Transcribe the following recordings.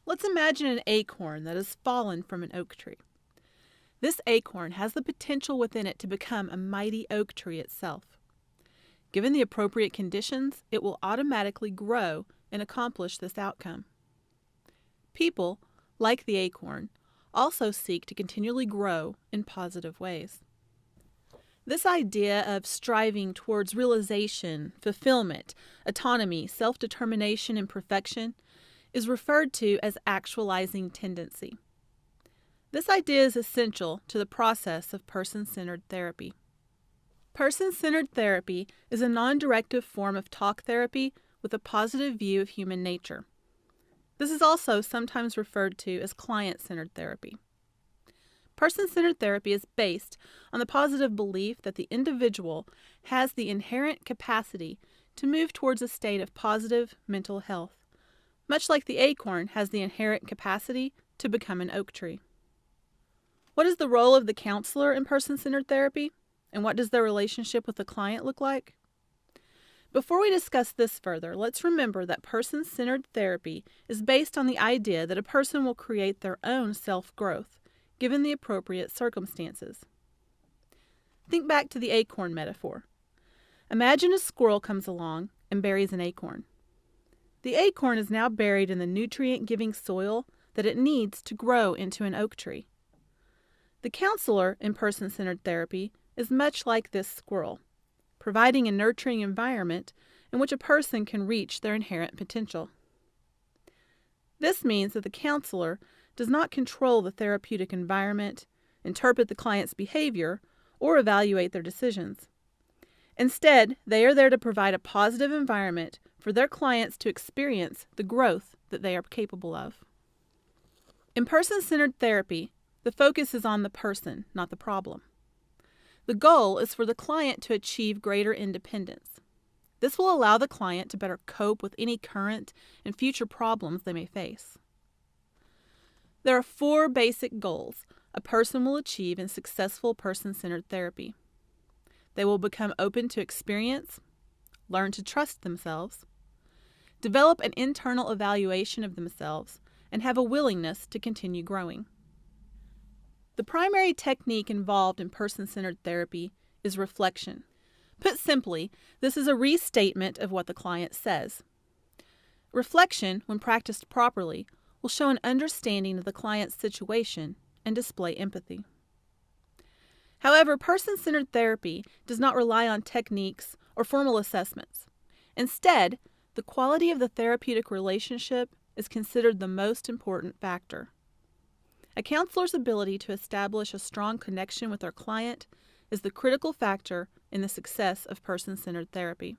Let's imagine an acorn that has fallen from an oak tree. This acorn has the potential within it to become a mighty oak tree itself. Given the appropriate conditions, it will automatically grow and accomplish this outcome. People, like the acorn, also seek to continually grow in positive ways. This idea of striving towards realization, fulfillment, autonomy, self-determination, and perfection is referred to as actualizing tendency. This idea is essential to the process of person-centered therapy. Person-centered therapy is a non-directive form of talk therapy with a positive view of human nature. This is also sometimes referred to as client-centered therapy. Person-centered therapy is based on the positive belief that the individual has the inherent capacity to move towards a state of positive mental health, much like the acorn has the inherent capacity to become an oak tree. What is the role of the counselor in person-centered therapy, and what does their relationship with the client look like? Before we discuss this further, let's remember that person-centered therapy is based on the idea that a person will create their own self-growth, given the appropriate circumstances. Think back to the acorn metaphor. Imagine a squirrel comes along and buries an acorn. The acorn is now buried in the nutrient-giving soil that it needs to grow into an oak tree. The counselor in person-centered therapy is much like this squirrel, providing a nurturing environment in which a person can reach their inherent potential. This means that the counselor does not control the therapeutic environment, interpret the client's behavior, or evaluate their decisions. Instead, they are there to provide a positive environment for their clients to experience the growth that they are capable of. In person-centered therapy, the focus is on the person, not the problem. The goal is for the client to achieve greater independence. This will allow the client to better cope with any current and future problems they may face. There are 4 basic goals a person will achieve in successful person-centered therapy. They will become open to experience, learn to trust themselves, develop an internal evaluation of themselves, and have a willingness to continue growing. The primary technique involved in person-centered therapy is reflection. Put simply, this is a restatement of what the client says. Reflection, when practiced properly, will show an understanding of the client's situation and display empathy. However, person-centered therapy does not rely on techniques or formal assessments. Instead, the quality of the therapeutic relationship is considered the most important factor. A counselor's ability to establish a strong connection with their client is the critical factor in the success of person-centered therapy.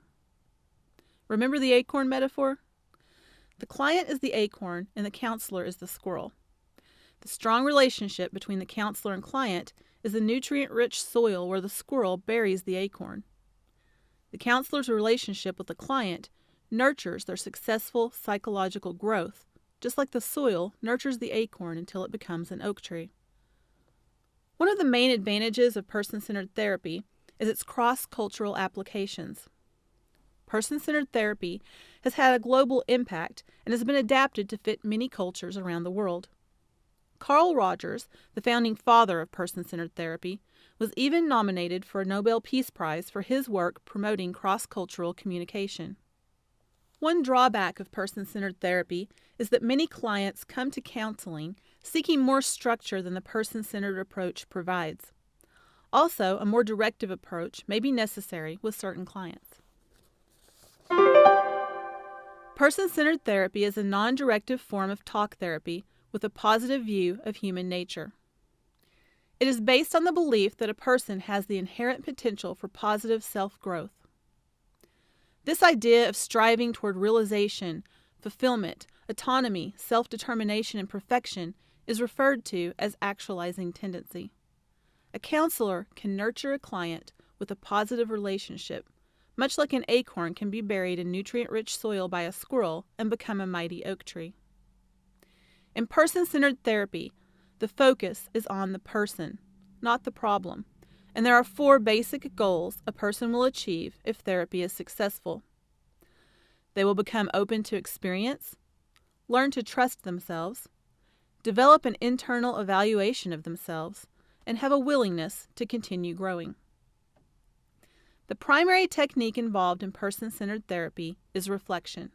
Remember the acorn metaphor? The client is the acorn and the counselor is the squirrel. The strong relationship between the counselor and client is the nutrient-rich soil where the squirrel buries the acorn. The counselor's relationship with the client nurtures their successful psychological growth, just like the soil nurtures the acorn until it becomes an oak tree. One of the main advantages of person-centered therapy is its cross-cultural applications. Person-centered therapy has had a global impact and has been adapted to fit many cultures around the world. Carl Rogers, the founding father of person-centered therapy, was even nominated for a Nobel Peace Prize for his work promoting cross-cultural communication. One drawback of person-centered therapy is that many clients come to counseling seeking more structure than the person-centered approach provides. Also, a more directive approach may be necessary with certain clients. Person-centered therapy is a non-directive form of talk therapy with a positive view of human nature. It is based on the belief that a person has the inherent potential for positive self-growth. This idea of striving toward realization, fulfillment, autonomy, self-determination, and perfection is referred to as actualizing tendency. A counselor can nurture a client with a positive relationship, much like an acorn can be buried in nutrient-rich soil by a squirrel and become a mighty oak tree. In person-centered therapy, the focus is on the person, not the problem, and there are 4 basic goals a person will achieve if therapy is successful. They will become open to experience, learn to trust themselves, develop an internal evaluation of themselves, and have a willingness to continue growing. The primary technique involved in person-centered therapy is reflection.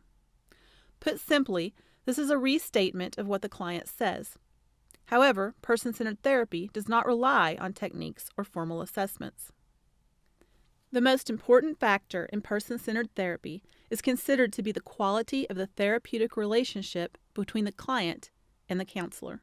Put simply, this is a restatement of what the client says. However, person-centered therapy does not rely on techniques or formal assessments. The most important factor in person-centered therapy is considered to be the quality of the therapeutic relationship between the client and the counselor.